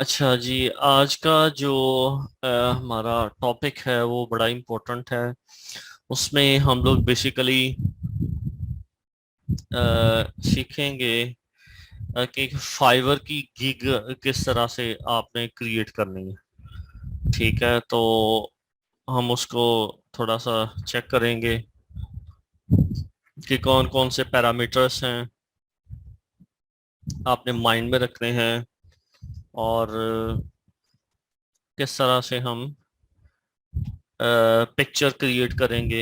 अच्छा जी, आज का जो हमारा टॉपिक है वो बड़ा इम्पोर्टेंट है। उसमें हम लोग बेसिकली सीखेंगे कि फाइवर की गिग किस तरह से आपने क्रिएट करनी है। ठीक है, तो हम उसको थोड़ा सा चेक करेंगे कि कौन कौन से पैरामीटर्स हैं आपने माइंड में रखने हैं, और किस तरह से हम पिक्चर क्रिएट करेंगे।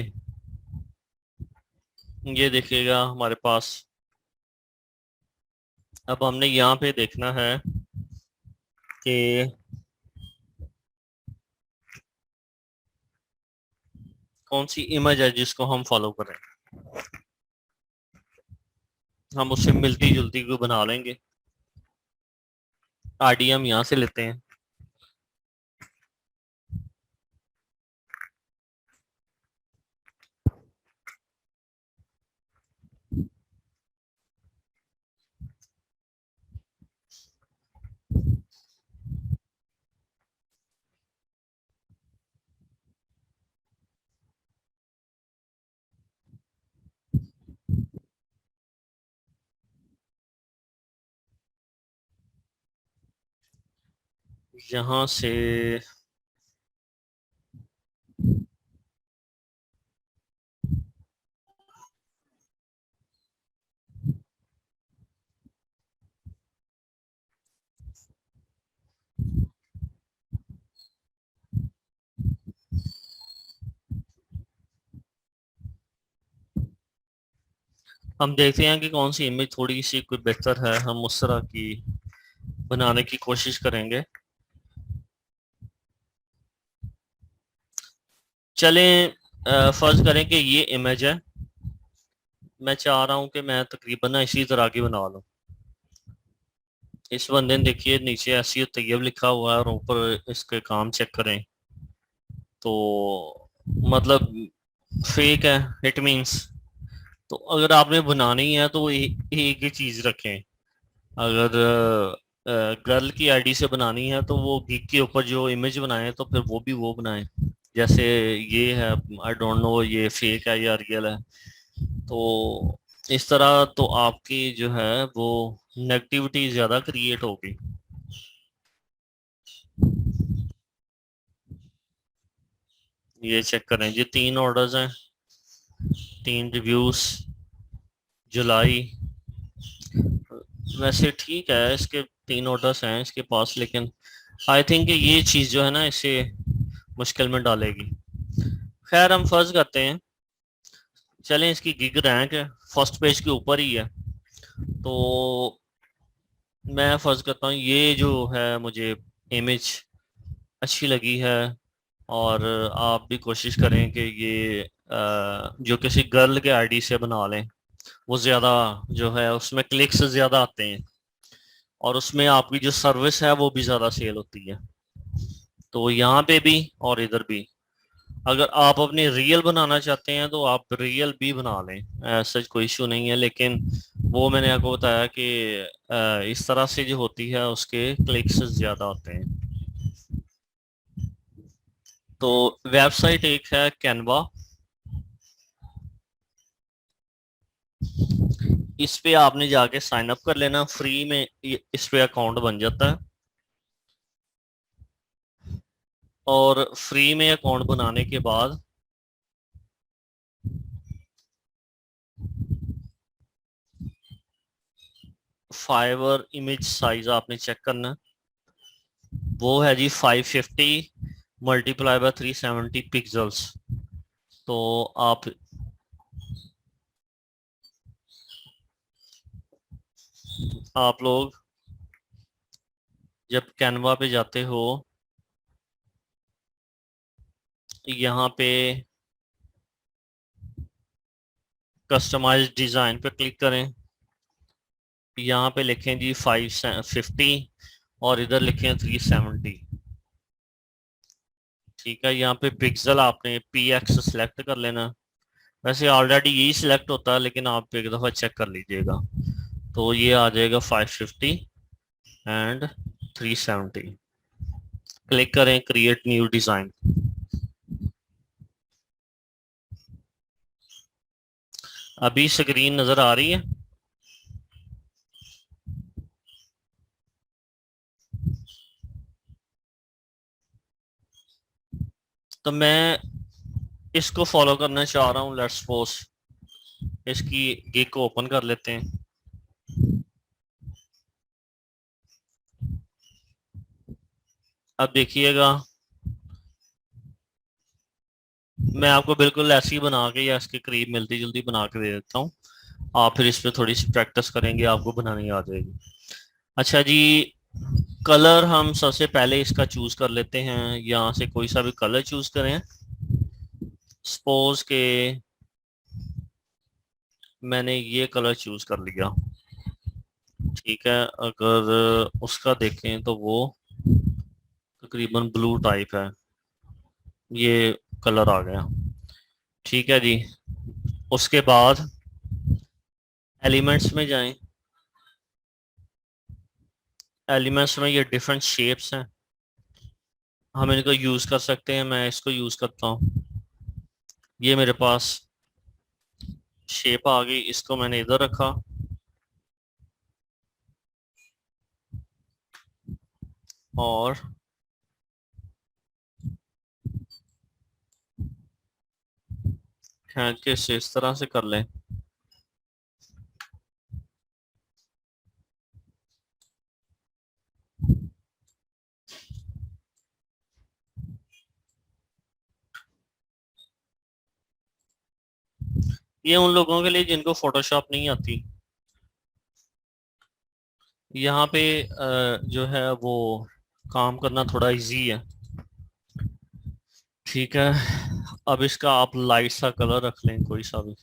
ये देखिएगा हमारे पास। अब हमने यहाँ पे देखना है कि कौन सी इमेज है जिसको हम फॉलो करें। हम उससे मिलती जुलती को बना लेंगे। आरडीएम यहाँ से लेते हैं। यहाँ से हम देखते हैं कि कौन सी इमेज थोड़ी सी कोई बेहतर है, हम उस तरह की बनाने की कोशिश करेंगे। चलें, फर्ज करें कि ये इमेज है। मैं चाह रहा हूँ कि मैं तकरीबन ना इसी तरह की बना लूँ। इस बंदे ने देखिए नीचे एसईओ तैयब लिखा हुआ है और ऊपर इसके काम चेक करें तो मतलब फेक है, इट मींस। तो अगर आपने बनानी है तो एक ही चीज रखें। अगर गर्ल की आईडी से बनानी है तो वो गिग के ऊपर जो इमेज बनाए तो फिर वो भी वो बनाए। जैसे ये है, आई डोंट नो ये फेक है या रियल है। तो इस तरह तो आपकी जो है वो नेगेटिविटी ज्यादा क्रिएट होगी। ये चेक करें, ये 3 ऑर्डर्स हैं, 3 रिव्यूज। जुलाई, वैसे ठीक है, इसके 3 ऑर्डर्स हैं इसके पास, लेकिन आई थिंक ये चीज जो है ना इसे मुश्किल में डालेगी। खैर, हम फर्ज करते हैं, चलें इसकी गिग रैंक फर्स्ट पेज के ऊपर ही है। तो मैं फर्ज करता हूँ ये जो है मुझे इमेज अच्छी लगी है। और आप भी कोशिश करें कि ये जो किसी गर्ल के आईडी से बना लें। वो ज़्यादा जो है उसमें क्लिक्स ज़्यादा आते हैं, और उसमें आपकी जो सर्विस है वो भी ज़्यादा सेल होती है। तो यहाँ पे भी और इधर भी, अगर आप अपनी रियल बनाना चाहते हैं तो आप रियल भी बना लें, ऐसा कोई इशू नहीं है। लेकिन वो मैंने आपको बताया कि इस तरह से जो होती है उसके क्लिक्स ज़्यादा होते हैं। तो वेबसाइट एक है कैनवा। इस पे आपने जाके साइन अप कर लेना फ्री में, इस पे अकाउंट बन जाता है। और फ्री में अकाउंट बनाने के बाद फाइवर इमेज साइज आपने चेक करना। वो है जी 550 मल्टीप्लाई बाय 370 पिक्सल्स। तो आप आप लोग जब कैनवा पे जाते हो, यहाँ पे कस्टमाइज डिज़ाइन पे क्लिक करें। यहाँ पे लिखें जी 550 और इधर लिखें 370। ठीक है, यहाँ पे पिक्सल आपने पी एक्स सेलेक्ट कर लेना। वैसे ऑलरेडी यही सिलेक्ट होता है, लेकिन आप एक दफ़ा चेक कर लीजिएगा। तो ये आ जाएगा 550 एंड 370। क्लिक करें क्रिएट न्यू डिजाइन। अभी स्क्रीन नजर आ रही है? तो मैं इसको फॉलो करना चाह रहा हूँ। लेट्स सपोज इसकी गिग को ओपन कर लेते हैं। अब देखिएगा, मैं आपको बिल्कुल ऐसी बना के या इसके करीब मिलती जुलती बना के दे देता हूँ। आप फिर इस पे थोड़ी सी प्रैक्टिस करेंगे, आपको बनानी आ जाएगी। अच्छा जी, कलर हम सबसे पहले इसका चूज कर लेते हैं। यहाँ से कोई सा भी कलर चूज करें। सपोज के मैंने ये कलर चूज कर लिया, ठीक है। अगर उसका देखें तो वो तकरीबन ब्लू टाइप है। ये कलर आ गया, ठीक है जी। उसके बाद एलिमेंट्स में जाएं। एलिमेंट्स में ये डिफरेंट शेप्स हैं, हम इनको यूज कर सकते हैं। मैं इसको यूज करता हूँ। ये मेरे पास शेप आ गई, इसको मैंने इधर रखा और खींच के इसे इस तरह से कर लें। ये उन लोगों के लिए जिनको फोटोशॉप नहीं आती। यहाँ पे जो है वो काम करना थोड़ा इजी है, ठीक है। अब इसका आप लाइट सा कलर रख लें, कोई सा भी।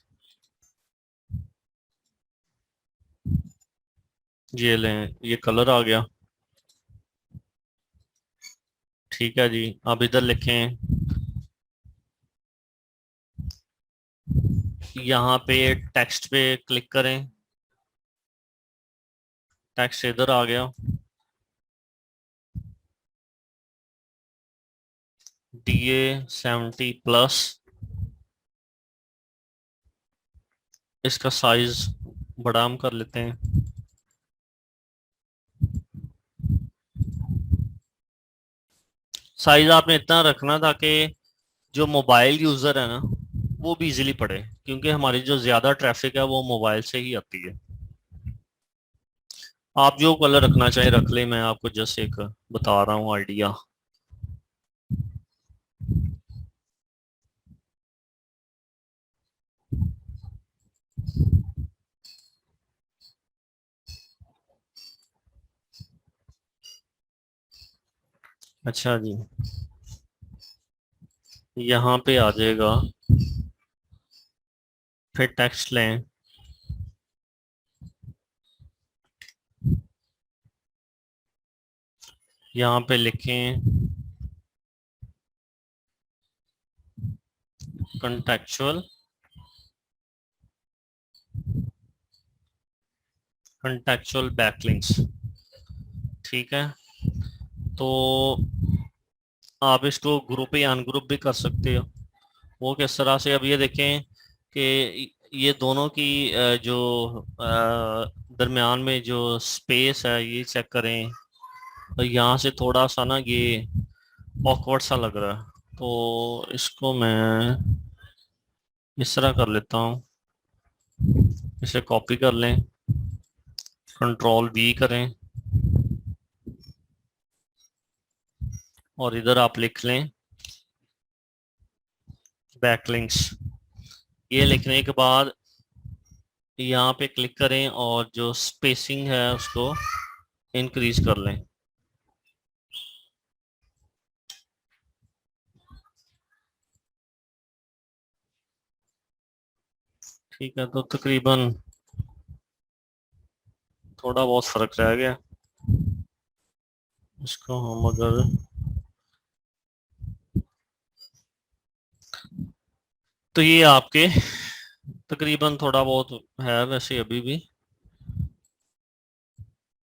ये लें, ये कलर आ गया, ठीक है जी। अब इधर लिखें, यहाँ पे टेक्स्ट पे क्लिक करें। टेक्स्ट इधर आ गया। DA70+। इसका साइज बड़ा हम कर लेते हैं। साइज आपने इतना रखना ताकि जो मोबाइल यूजर है ना वो भी इजीली पढ़े, क्योंकि हमारी जो ज्यादा ट्रैफिक है वो मोबाइल से ही आती है। आप जो कलर रखना चाहे रख ले, मैं आपको जस्ट एक बता रहा हूँ आइडिया। अच्छा जी, यहाँ पे आ जाएगा। फिर टेक्स्ट लें, यहाँ पे लिखें कंटेक्चुअल कंटेक्चुअल बैकलिंक्स, ठीक है। तो आप इसको ग्रुप या अनग्रुप भी कर सकते हो। वो किस तरह से, अब ये देखें कि ये दोनों की जो दरमियान में जो स्पेस है ये चेक करें। तो यहाँ से थोड़ा सा ना ये ऑकवर्ड सा लग रहा है, तो इसको मैं इस तरह कर लेता हूँ। इसे कॉपी कर लें, कंट्रोल V करें और इधर आप लिख लें बैकलिंक्स। ये लिखने के बाद यहाँ पे क्लिक करें और जो स्पेसिंग है उसको इंक्रीज कर लें। ठीक है, तो तकरीबन थोड़ा बहुत फर्क रह गया। इसको हम अगर तो ये आपके तकरीबन थोड़ा बहुत है वैसे अभी भी,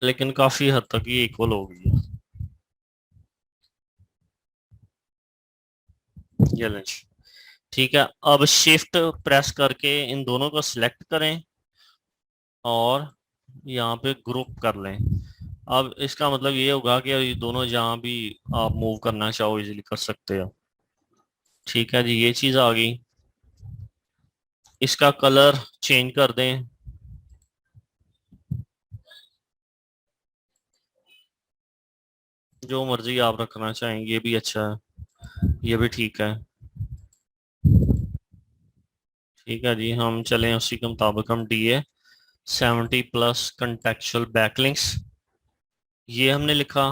लेकिन काफी हद तक ये इक्वल हो गई है। ये लें। ठीक है, अब शिफ्ट प्रेस करके इन दोनों को सिलेक्ट करें और यहाँ पे ग्रुप कर लें। अब इसका मतलब ये होगा कि ये दोनों जहाँ भी आप मूव करना चाहो इजीली कर सकते हो। ठीक है जी, ये चीज़ आ गई। इसका कलर चेंज कर दें। जो मर्जी आप रखना चाहें, ये भी अच्छा है, ये भी ठीक है। ठीक है जी, हम चलें उसी के मुताबिक। हम DA 70+ कंटेक्चुअल बैकलिंक्स, ये हमने लिखा।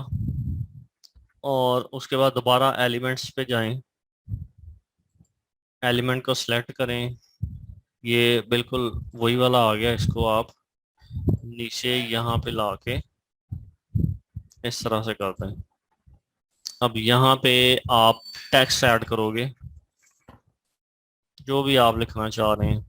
और उसके बाद दोबारा एलिमेंट्स पे जाएं, एलिमेंट को सिलेक्ट करें। ये बिल्कुल वही वाला आ गया, इसको आप नीचे यहाँ पे ला के इस तरह से कर दें। अब यहाँ पे आप टेक्स्ट ऐड करोगे, जो भी आप लिखना चाह रहे हैं।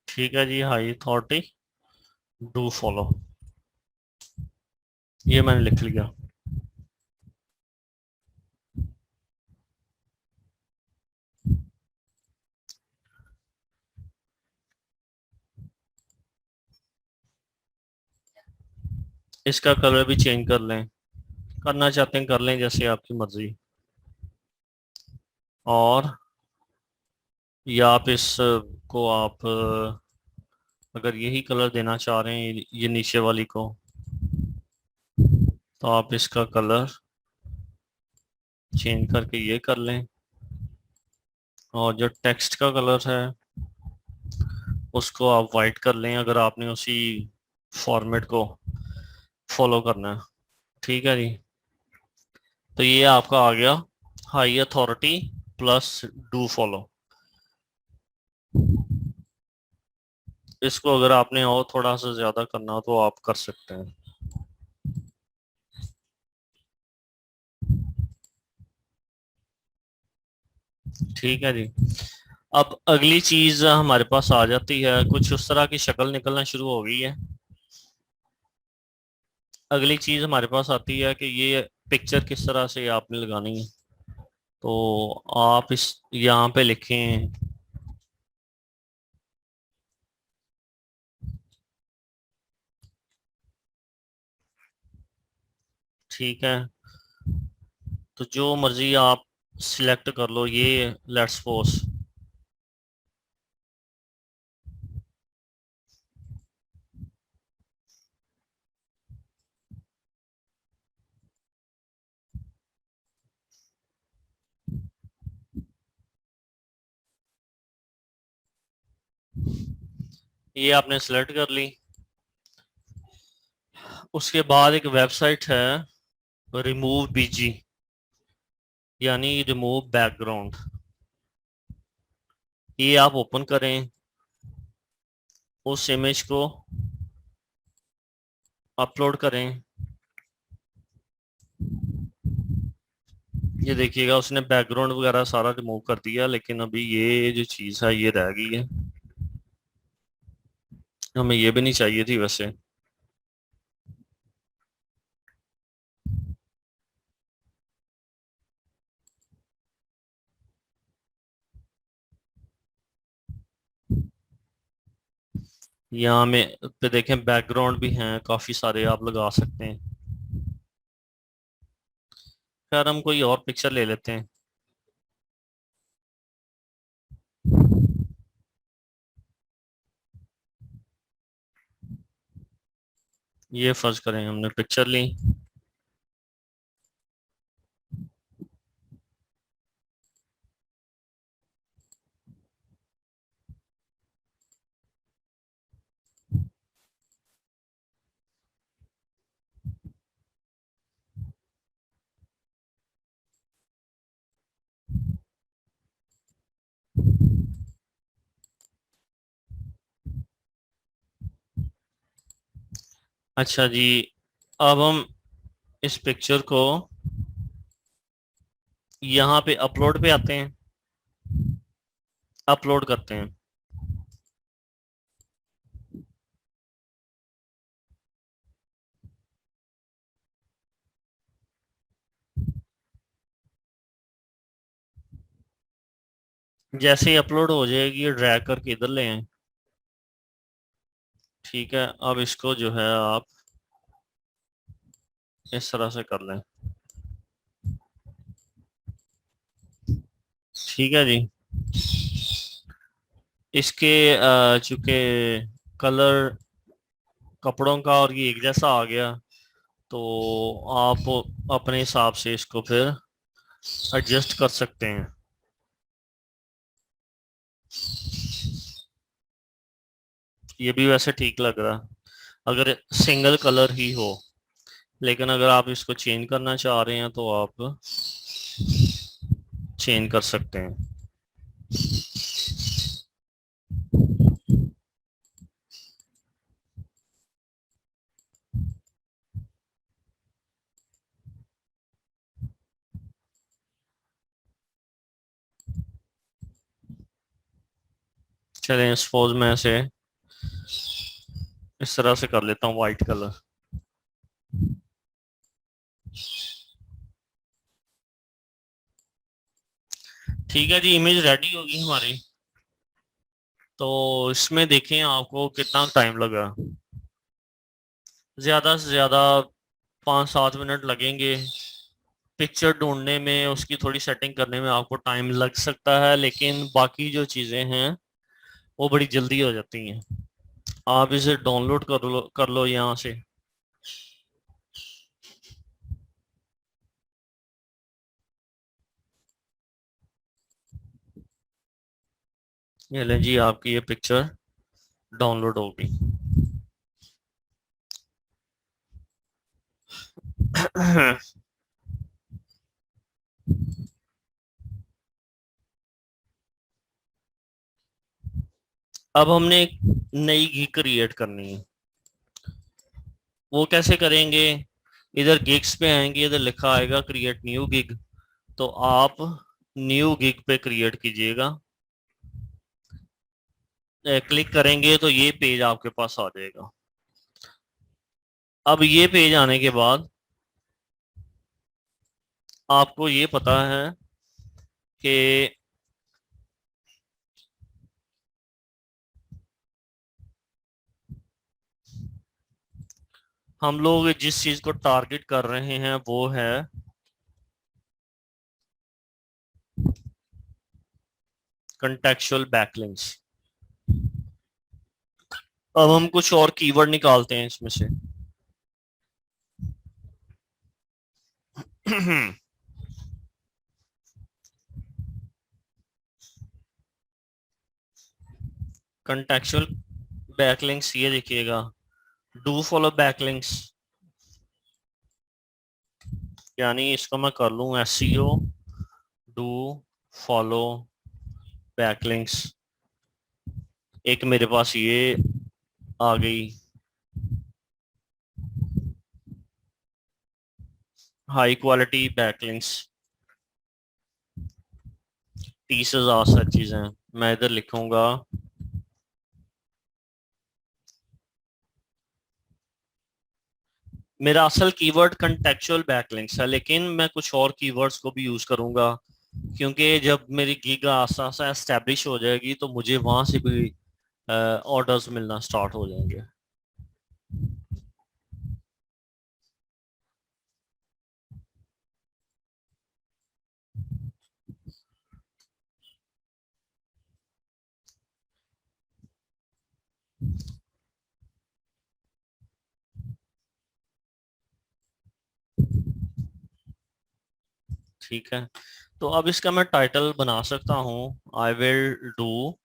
ठीक है जी, हाई अथॉरिटी डू फॉलो, ये मैंने लिख लिया। इसका कलर भी चेंज कर लें, करना चाहते हैं कर लें, जैसे आपकी मर्जी। और या आप इस को आप अगर यही कलर देना चाह रहे हैं ये नीचे वाली को, तो आप इसका कलर चेंज करके ये कर लें। और जो टेक्स्ट का कलर है उसको आप वाइट कर लें, अगर आपने उसी फॉर्मेट को फॉलो करना है। ठीक है जी, तो ये आपका आ गया high authority plus do follow. इसको अगर आपने और थोड़ा सा ज्यादा करना हो तो आप कर सकते हैं। ठीक है जी, अब अगली चीज हमारे पास आ जाती है, कुछ उस तरह की शक्ल निकलना शुरू हो गई है। अगली चीज हमारे पास आती है कि ये पिक्चर किस तरह से आपने लगानी है। तो आप इस यहाँ पे लिखें, ठीक है, तो जो मर्जी आप सिलेक्ट कर लो। ये लेट्स सपोज ये आपने सिलेक्ट कर ली। उसके बाद एक वेबसाइट है रिमूव BG, यानी रिमूव बैकग्राउंड। ये आप ओपन करें, उस इमेज को अपलोड करें। ये देखिएगा उसने बैकग्राउंड वगैरह सारा रिमूव कर दिया, लेकिन अभी ये जो चीज़ है ये रह गई है। हमें ये भी नहीं चाहिए थी वैसे। यहाँ में पे देखें बैकग्राउंड भी हैं काफी सारे, आप लगा सकते हैं। खैर हम कोई और पिक्चर ले लेते हैं। ये फर्ज करें हमने पिक्चर ली। अच्छा जी, अब हम इस पिक्चर को यहाँ पे अपलोड पे आते हैं, अपलोड करते हैं। जैसे ही अपलोड हो जाएगी ये ड्रैग करके इधर ले आए। ठीक है, अब इसको जो है आप इस तरह से कर लें। ठीक है जी, इसके चूंकि कलर कपड़ों का और ये एक जैसा आ गया, तो आप अपने हिसाब से इसको फिर एडजस्ट कर सकते हैं। ये भी वैसे ठीक लग रहा अगर सिंगल कलर ही हो, लेकिन अगर आप इसको चेंज करना चाह रहे हैं तो आप चेंज कर सकते हैं। चलें, सपोज मैं इसे इस तरह से कर लेता हूँ, वाइट कलर। ठीक है जी, इमेज रेडी होगी हमारी। तो इसमें देखें आपको कितना टाइम लगा। ज्यादा से ज्यादा 5-7 मिनट लगेंगे। पिक्चर ढूंढने में, उसकी थोड़ी सेटिंग करने में आपको टाइम लग सकता है, लेकिन बाकी जो चीजें हैं वो बड़ी जल्दी हो जाती हैं। आप इसे डाउनलोड कर लो यहाँ से। ये लें जी, आपकी ये पिक्चर डाउनलोड हो गई। अब हमने एक नई गीग क्रिएट करनी है। वो कैसे करेंगे? इधर गिग्स पे आएंगे, इधर लिखा आएगा क्रिएट न्यू गिग। तो आप न्यू गिग पे क्रिएट कीजिएगा। क्लिक करेंगे तो ये पेज आपके पास आ जाएगा। अब ये पेज आने के बाद आपको ये पता है कि हम लोग जिस चीज को टारगेट कर रहे हैं वो है कंटेक्चुअल बैकलिंक्स। अब हम कुछ और कीवर्ड निकालते हैं इसमें से। कंटेक्चुअल बैकलिंक्स, ये देखिएगा, डू फॉलो बैकलिंक्स, यानी इसको मैं कर लूं एसईओ डू फॉलो बैकलिंक्स। एक मेरे पास ये आ गई, हाई क्वालिटी बैकलिंक्स। 30,000 सच चीजें मैं इधर लिखूंगा। मेरा असल कीवर्ड कंटेक्चुअल बैकलिंक्स है, लेकिन मैं कुछ और कीवर्ड्स को भी यूज करूंगा, क्योंकि जब मेरी गिग आसा एस्टेब्लिश हो जाएगी तो मुझे वहां से भी ऑर्डर्स मिलना स्टार्ट हो जाएंगे। ठीक है, तो अब इसका मैं टाइटल बना सकता हूँ, I will do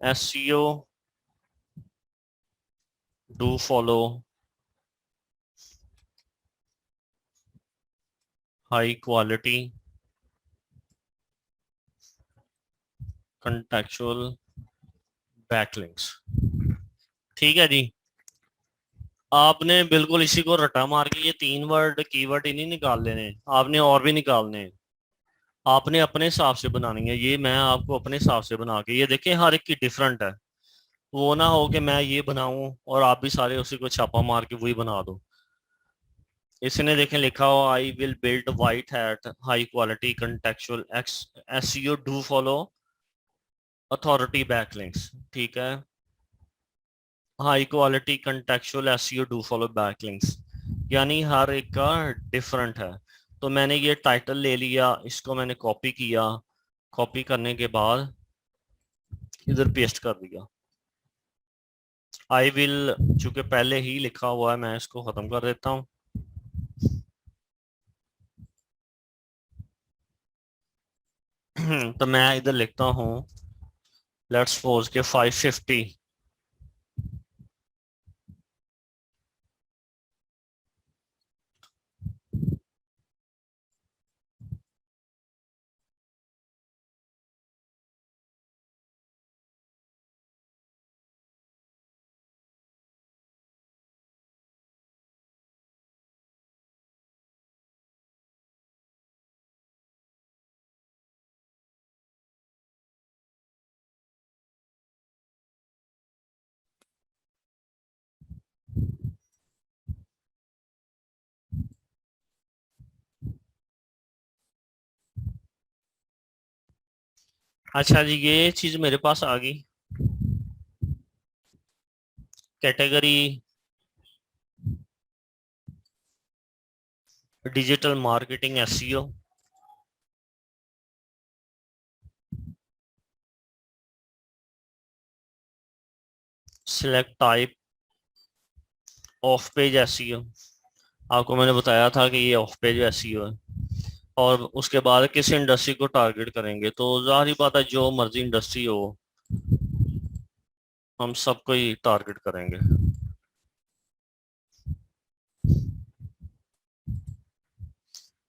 SEO do follow high quality contextual backlinks. ठीक है जी। आपने बिल्कुल इसी को रटा मार के ये 3 वर्ड कीवर्ड ही नहीं निकाल लेने, आपने और भी निकालने हैं। आपने अपने हिसाब से बनानी है, ये मैं आपको अपने हिसाब से बना के, ये देखें हर एक की डिफरेंट है। वो ना हो कि मैं ये बनाऊं और आप भी सारे उसी को छापा मार के वही बना दो। इसने देखें लिखा हो, I will build white hat high quality contextual SEO do follow authority backlinks. ठीक है, high quality contextual SEO do follow backlinks, यानी हर एक का डिफरेंट है। तो मैंने ये टाइटल ले लिया, इसको मैंने कॉपी किया, कॉपी करने के बाद इधर पेस्ट कर दिया। आई विल चूंकि पहले ही लिखा हुआ है, मैं इसको खत्म कर देता हूँ। तो मैं इधर लिखता हूँ, लेट्स सपोज के 550। अच्छा जी, ये चीज मेरे पास आ गई। Category digital marketing SEO. Select type of page SEO. आपको मैंने बताया था कि ये ऑफ पेज एसईओ है। और उसके बाद किस इंडस्ट्री को टारगेट करेंगे, तो जाहिर बात है जो मर्जी इंडस्ट्री हो, हम सबको ही टारगेट करेंगे।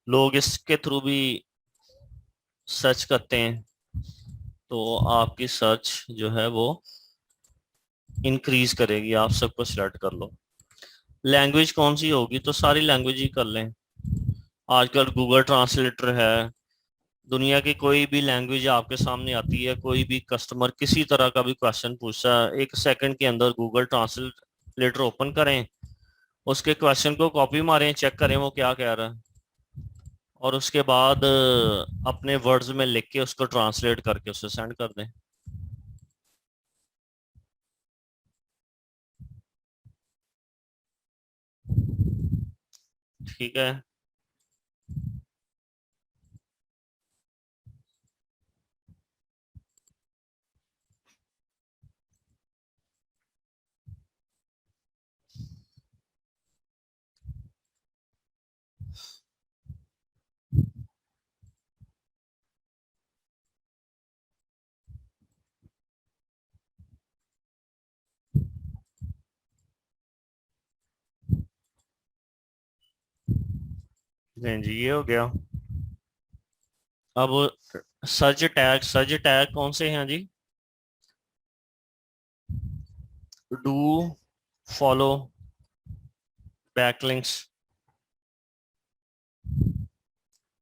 लोग इसके थ्रू भी सर्च करते हैं, तो आपकी सर्च जो है वो इंक्रीज करेगी। आप सबको सिलेक्ट कर लो। लैंग्वेज कौन सी होगी, तो सारी लैंग्वेज ही कर लें। आजकल गूगल ट्रांसलेटर है। दुनिया की कोई भी लैंग्वेज आपके सामने आती है, कोई भी कस्टमर किसी तरह का भी क्वेश्चन पूछता है, 1 सेकंड के अंदर गूगल ट्रांसलेटर ओपन करें, उसके क्वेश्चन को कॉपी मारें, चेक करें वो क्या कह रहा है, और उसके बाद अपने वर्ड्स में लिख के उसको ट्रांसलेट करके उसे सेंड कर दें। ठीक है जी, ये हो गया। अब सर्च टैग कौन से हैं जी? Do follow backlinks,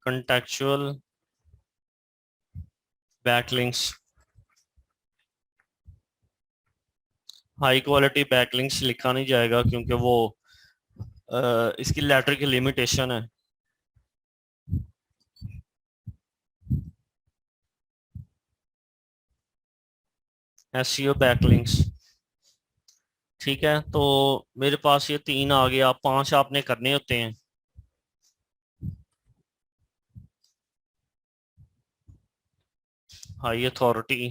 contextual backlinks, high quality backlinks लिखा नहीं जाएगा क्योंकि वो इसकी लेटर की लिमिटेशन है। SEO backlinks. ठीक है, तो मेरे पास ये 3 आ गया, 5 आपने करने होते हैं। High authority,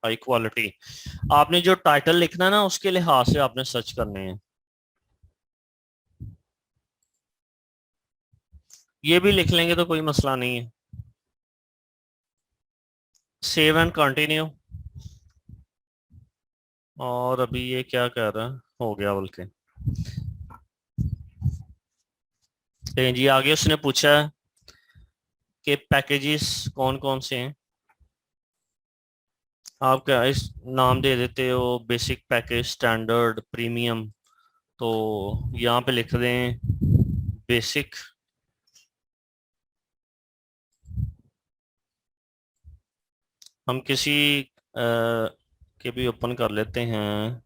high quality. आपने जो टाइटल लिखना है ना, उसके लिहाज से आपने सर्च करने हैं। ये भी लिख लेंगे तो कोई मसला नहीं है। Save and continue. और अभी ये क्या कर रहा है, हो गया बल्कि। जी आगे उसने पूछा है के पैकेजेस कौन कौन से हैं? आप क्या इस नाम दे देते हो, बेसिक पैकेज, स्टैंडर्ड, प्रीमियम। तो यहाँ पे लिख दें बेसिक। हम किसी के भी ओपन कर लेते हैं।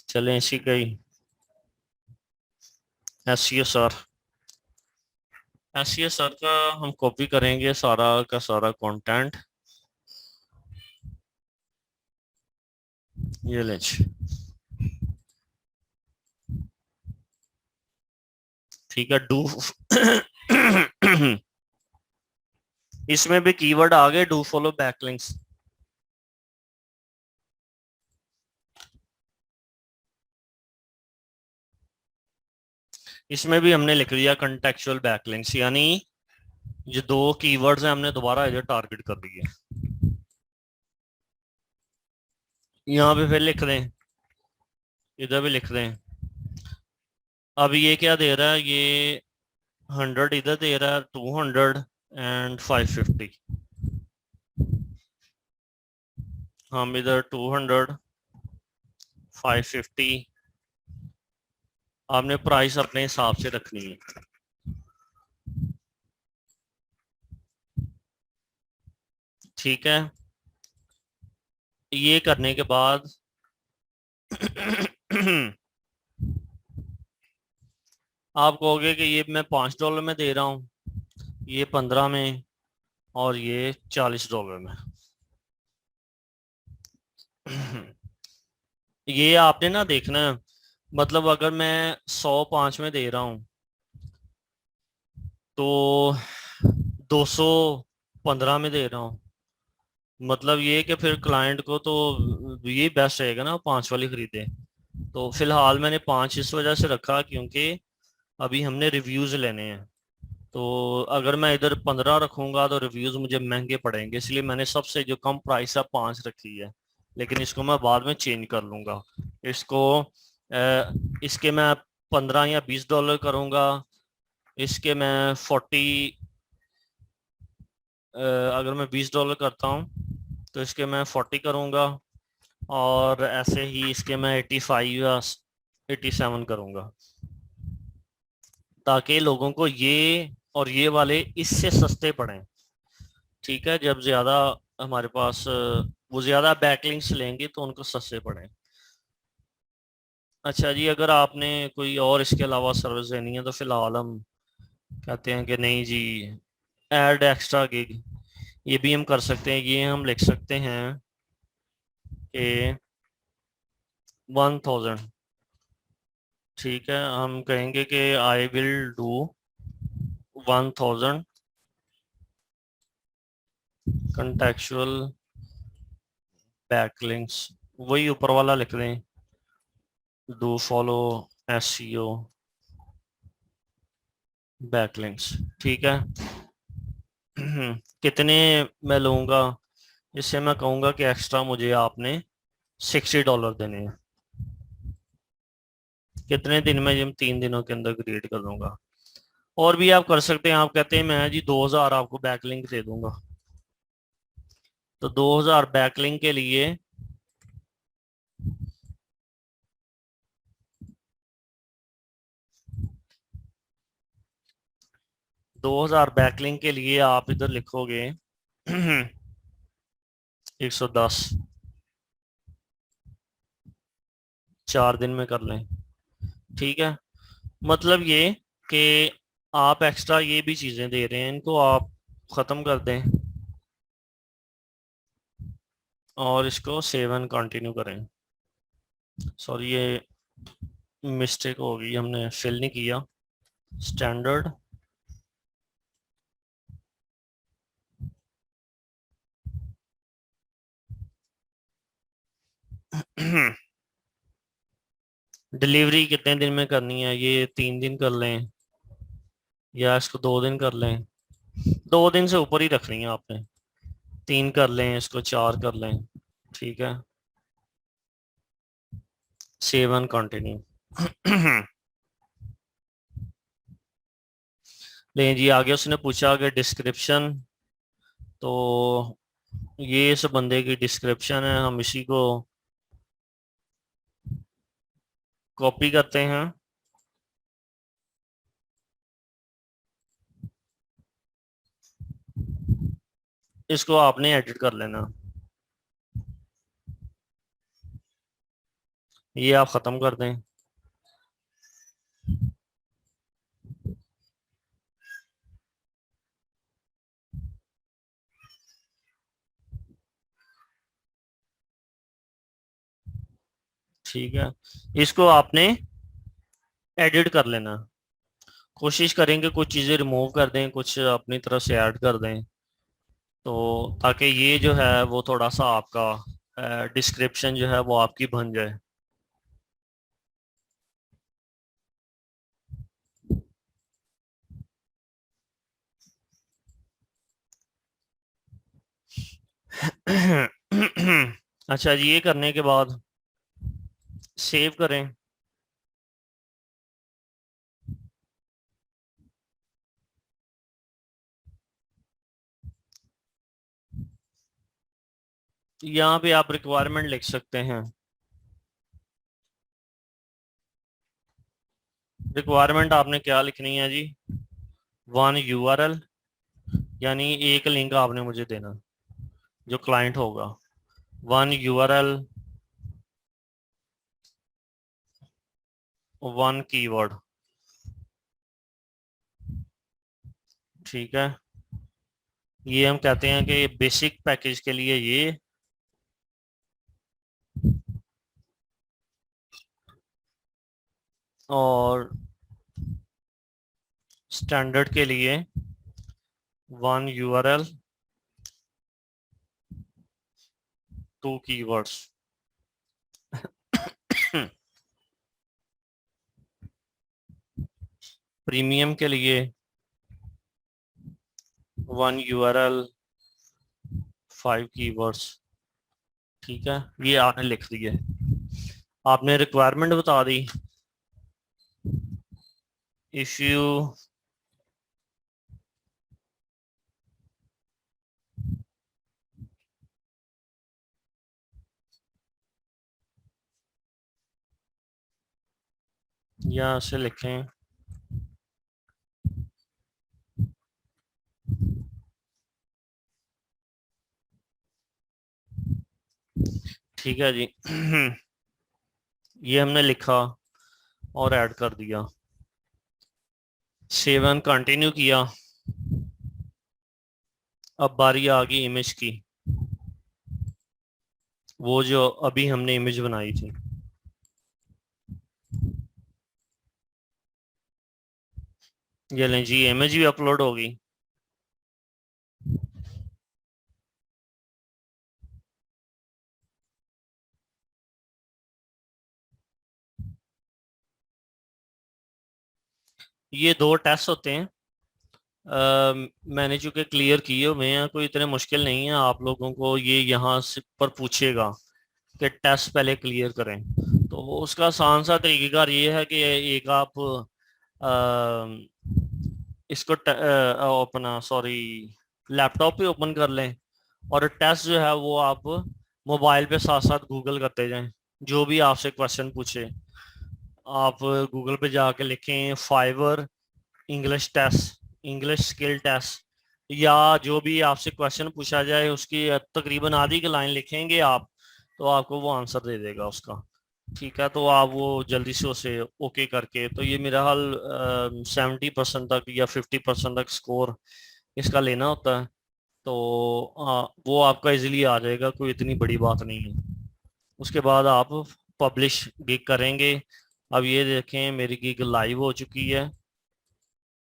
चलें इसी का ही SCSR। SCSR का हम कॉपी करेंगे सारा का सारा कंटेंट। ये लें जी। ठीक है, डू इसमें भी कीवर्ड आ गए, डू फॉलो बैकलिंक्स। इसमें भी हमने लिख दिया कंटेक्चुअल बैकलिंक्स, यानी जो दो कीवर्ड्स हैं हमने दोबारा इधर टारगेट कर दिए। यहाँ पे फिर लिख दें, इधर भी लिख दें। अब ये क्या दे रहा है, ये 100 इधर दे रहा है, 200 एंड 550। हम इधर 200 550, आपने प्राइस अपने हिसाब से रखनी है। ठीक है, ये करने के बाद आप कहोगे कि ये मैं $5 में दे रहा हूँ, ये 15 में, और ये $40 में। ये आपने ना देखना है, मतलब अगर मैं 105 में दे रहा हूँ तो 215 में दे रहा हूँ, मतलब ये कि फिर क्लाइंट को तो ये बेस्ट रहेगा ना 5 वाली खरीदे। तो फिलहाल मैंने 5 इस वजह से रखा क्योंकि अभी हमने रिव्यूज लेने हैं। तो अगर मैं इधर 15 रखूंगा तो रिव्यूज मुझे महंगे पड़ेंगे, इसलिए मैंने सबसे जो कम प्राइस है 5 रखी है। लेकिन इसको मैं बाद में चेंज कर लूंगा। इसको इसके मैं 15 या $20 करूंगा। इसके मैं 40, अगर मैं $20 करता हूँ तो इसके मैं 40 करूंगा, और ऐसे ही इसके मैं 85 या 87 करूंगा, ताकि लोगों को ये और ये वाले इससे सस्ते पड़े। ठीक है, जब ज्यादा हमारे पास वो ज्यादा बैकलिंक्स लेंगे तो उनको सस्ते पड़े। अच्छा जी, अगर आपने कोई और इसके अलावा सर्विस देनी है तो फिलहाल हम कहते हैं कि नहीं जी, ऐड एक्स्ट्रा गिग, ये भी हम कर सकते हैं। ये हम लिख सकते हैं कि 1000। ठीक है, हम कहेंगे कि I will do 1000 contextual backlinks. वही ऊपर वाला लिख दें, डू फॉलो SEO बैकलिंक्स। ठीक है। कितने मैं लूँगा, इससे मैं कहूँगा कि एक्स्ट्रा मुझे आपने $60 देने हैं। कितने दिन में, हम 3 दिनों के अंदर क्रिएट कर दूंगा। और भी आप कर सकते हैं, आप कहते हैं मैं जी 2000 आपको बैकलिंक दे दूंगा, तो 2000 बैकलिंक के लिए 2000 बैकलिंक के लिए आप इधर लिखोगे 110, 4 दिन में कर लें। ठीक है, मतलब ये कि आप एक्स्ट्रा ये भी चीजें दे रहे हैं, इनको आप खत्म कर दें और इसको सेव एंड कंटिन्यू करें। सॉरी, ये मिस्टेक हो गई, हमने फिल नहीं किया स्टैंडर्ड। डिलीवरी कितने दिन में करनी है, ये 3 दिन कर लें या इसको 2 दिन कर लें? 2 दिन से ऊपर ही रखनी है आपने। 3 कर लें, इसको 4 कर लें। ठीक है, सेव एंड कंटिन्यू। लेकिन जी आगे उसने पूछा कि डिस्क्रिप्शन, तो ये इस बंदे की डिस्क्रिप्शन है, हम इसी को कॉपी करते हैं। इसको आपने एडिट कर लेना, ये आप ख़त्म कर दें। ठीक है, इसको आपने एडिट कर लेना। कोशिश करेंगे कुछ चीज़ें रिमूव कर दें, कुछ अपनी तरफ से ऐड कर दें, तो ताकि ये जो है वो थोड़ा सा आपका डिस्क्रिप्शन जो है वो आपकी बन जाए। अच्छा जी, ये करने के बाद सेव करें। यहाँ पे आप रिक्वायरमेंट लिख सकते हैं। रिक्वायरमेंट आपने क्या लिखनी है जी? 1 URL, यानी एक लिंक आपने मुझे देना जो क्लाइंट होगा। 1 URL, 1 कीवर्ड। ठीक है, ये हम कहते हैं कि बेसिक पैकेज के लिए ये, और स्टैंडर्ड के लिए 1 URL, 2 कीवर्ड्स। प्रीमियम के लिए 1 URL, 5 कीवर्ड्स। ठीक है, ये आपने लिख दिए। आपने रिक्वायरमेंट बता दी। इश्यू यहाँ से लिखें ठीक है जी। ये हमने लिखा और ऐड कर दिया, सेव एंड कंटिन्यू किया। अब बारी आ गई इमेज की, वो जो अभी हमने इमेज बनाई थी। ये लें जी, इमेज भी अपलोड होगी। ये 2 टेस्ट होते हैं, मैंने चूंकि क्लियर किए हुए हैं, कोई इतने मुश्किल नहीं है। आप लोगों को ये यहाँ से पर पूछेगा कि टेस्ट पहले क्लियर करें, तो उसका आसान सा तरीकेकार ये है कि एक आप इसको अपना सॉरी लैपटॉप पे ओपन कर लें, और टेस्ट जो है वो आप मोबाइल पे साथ साथ गूगल करते जाएं। जो भी आपसे क्वेश्चन पूछे, आप गूगल पे जाके लिखें Fiverr English test, English skill test, या जो भी आपसे क्वेश्चन पूछा जाए उसकी तकरीबन आधी की लाइन लिखेंगे आप, तो आपको वो आंसर दे देगा उसका। ठीक है, तो आप वो जल्दी से उसे ओके करके, तो ये मेरा हाल 70% तक या 50% तक स्कोर इसका लेना होता है, तो वो आपका इजीली आ जाएगा, कोई इतनी बड़ी बात नहीं है। उसके बाद आप पब्लिश गिग करेंगे। अब ये देखें मेरी गिग लाइव हो चुकी है,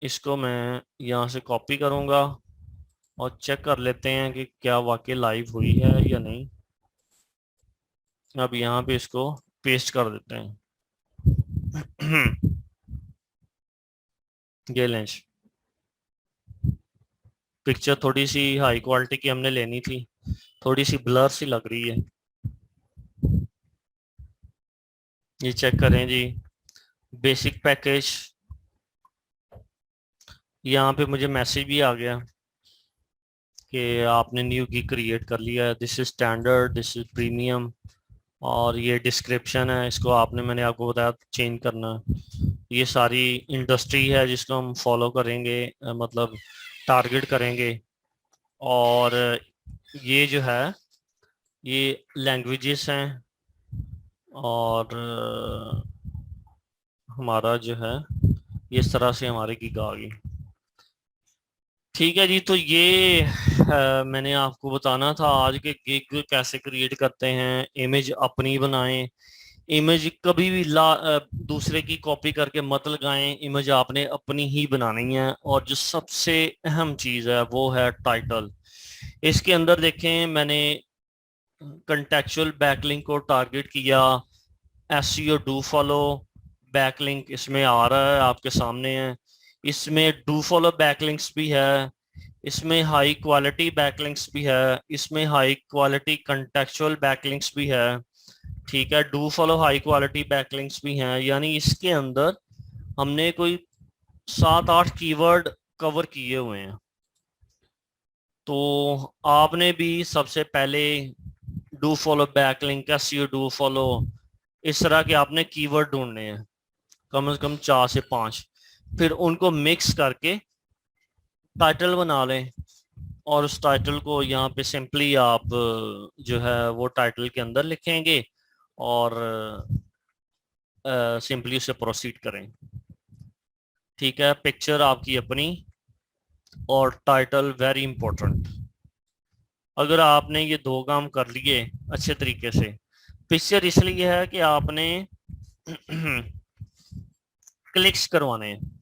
इसको मैं यहाँ से कॉपी करूँगा और चेक कर लेते हैं कि क्या वाकई लाइव हुई है या नहीं। अब यहाँ पे इसको पेस्ट कर देते हैं। ये लेंस पिक्चर थोड़ी सी हाई क्वालिटी की हमने लेनी थी, थोड़ी सी ब्लर सी लग रही है। ये चेक करें जी, बेसिक पैकेज। यहाँ पे मुझे मैसेज भी आ गया कि आपने न्यू की क्रिएट कर लिया है। This is standard, this is premium, और ये डिस्क्रिप्शन है, इसको आपने, मैंने आपको बताया, चेंज करना है। ये सारी इंडस्ट्री है जिसको हम फॉलो करेंगे, मतलब टारगेट करेंगे। और ये जो है, ये लैंग्वेजेस हैं। और हमारा जो है, ये इस तरह से हमारे गिग आ गई। ठीक है जी, तो ये मैंने आपको बताना था आज के गिग कैसे क्रिएट करते हैं। इमेज अपनी बनाएं। इमेज कभी भी दूसरे की कॉपी करके मत लगाएं। इमेज आपने अपनी ही बनानी है। और जो सबसे अहम चीज है वो है टाइटल। इसके अंदर देखें, मैंने कंटेक्चुअल बैकलिंक को टारगेट किया। एसईओ डू फॉलो बैकलिंक इसमें आ रहा है, आपके सामने है। इसमें डू फॉलो बैकलिंक्स भी है, इसमें हाई क्वालिटी बैकलिंक्स भी है, इसमें हाई क्वालिटी कंटेक्चुअल बैकलिंक्स भी है। ठीक है, do follow high quality backlinks भी हैं। यानी इसके अंदर हमने कोई 7-8 कीवर्ड कवर किए हुए हैं। तो आपने भी सबसे पहले do follow backlink, SEO do follow, इस तरह के आपने कीवर्ड ढूंढने हैं, कम से कम 4 से 5। फिर उनको मिक्स करके टाइटल बना लें। और उस टाइटल को यहाँ पे सिंपली आप जो है वो टाइटल के अंदर लिखेंगे, और सिंपली उसे प्रोसीड करें। ठीक है, पिक्चर आपकी अपनी, और टाइटल वेरी इंपॉर्टेंट। अगर आपने ये दो काम कर लिए अच्छे तरीके से, पिक्चर इसलिए है कि आपने क्लिक्स करवाने हैं।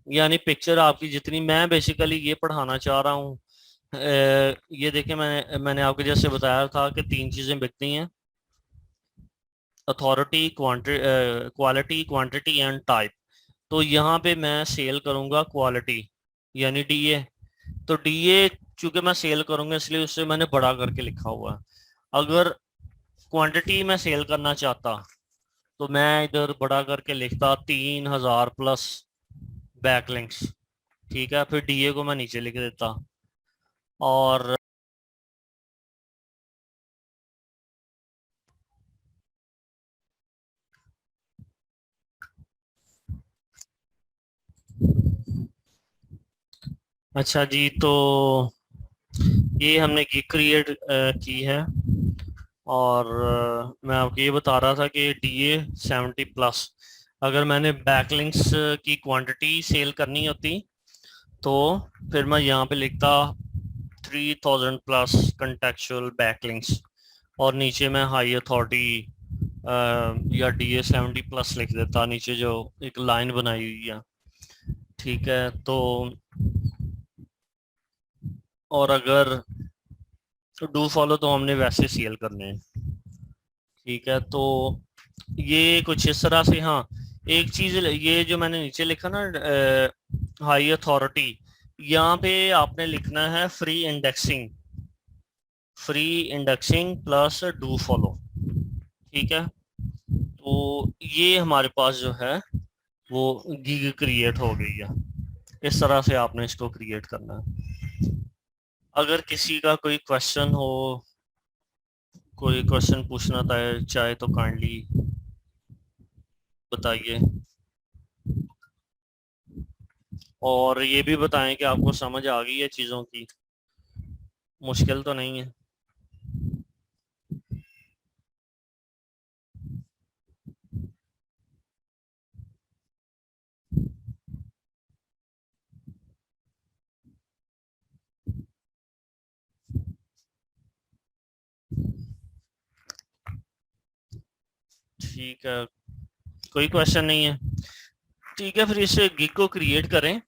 यानी पिक्चर आपकी जितनी, मैं बेसिकली ये पढ़ाना चाह रहा हूँ। ये देखिए, मैंने आपको जैसे बताया था कि 3 चीजें बिकती हैं: authority, quality, quantity and type. तो यहाँ पे मैं सेल करूंगा क्वालिटी, यानी डीए। तो डीए चूंकि मैं सेल करूंगा इसलिए उससे मैंने बड़ा करके लिखा हुआ है। अगर क्वांटिटी मैं सेल करना चाहता तो मैं इधर बड़ा करके लिखता 3000+ बैकलिंक्स। ठीक है, फिर डीए को मैं नीचे लिख देता। और अच्छा जी, तो ये हमने की क्रिएट की है। और मैं आपको ये बता रहा था कि डीए 70+। अगर मैंने बैकलिंक्स की क्वांटिटी सेल करनी होती तो फिर मैं यहाँ पे लिखता 3000+ कंटेक्चुअल बैकलिंक्स, और नीचे मैं हाई अथॉरिटी या डीए 70+ लिख देता, नीचे जो एक लाइन बनाई हुई है। ठीक है, तो और अगर डू फॉलो तो हमने वैसे सेल करने हैं। ठीक है, तो ये कुछ इस तरह से। हाँ, एक चीज, ये जो मैंने नीचे लिखा ना, हाई अथॉरिटी, यहाँ पे आपने लिखना है free indexing, free indexing plus do follow. ठीक है, तो ये हमारे पास जो है वो गिग क्रिएट हो गई है। इस तरह से आपने इसको क्रिएट करना है। अगर किसी का कोई क्वेश्चन हो, कोई क्वेश्चन पूछना चाहे तो काइंडली बताइए। और ये भी बताएं कि आपको समझ आ गई है चीज़ों की, मुश्किल तो नहीं है। ठीक है, कोई क्वेश्चन नहीं है। ठीक है, फिर इस गिग को क्रिएट करें।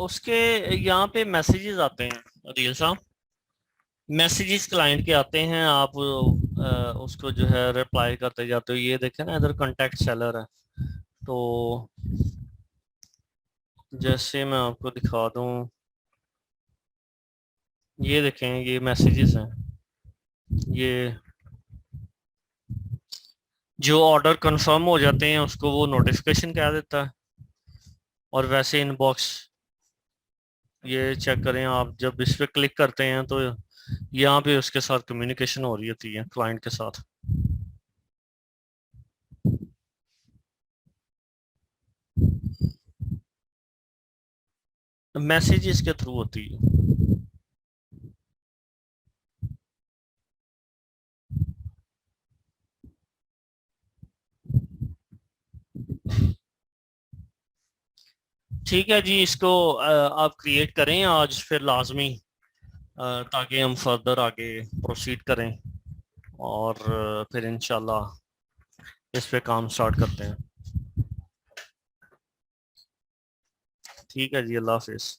उसके यहाँ पे मैसेजेस आते हैं, अदील साहब। मैसेजेस क्लाइंट के आते हैं, आप उसको जो है रिप्लाई करते जाते हो। ये देखें ना, इधर कॉन्टैक्ट सेलर है। तो जैसे मैं आपको दिखा दूं, ये देखें, ये मैसेजेस हैं। ये जो ऑर्डर कंफर्म हो जाते हैं उसको वो नोटिफिकेशन कह देता है। और वैसे इनबॉक्स, ये चेक करें आप, जब इस पे क्लिक करते हैं तो यहाँ पे उसके साथ कम्युनिकेशन हो रही होती है, क्लाइंट के साथ। मैसेजेस के थ्रू होती है। ठीक है जी, इसको आप क्रिएट करें आज फिर लाजमी, ताकि हम फर्दर आगे प्रोसीड करें। और फिर इंशाल्लाह इस पे काम स्टार्ट करते हैं। ठीक है जी, अल्लाह हाफिज।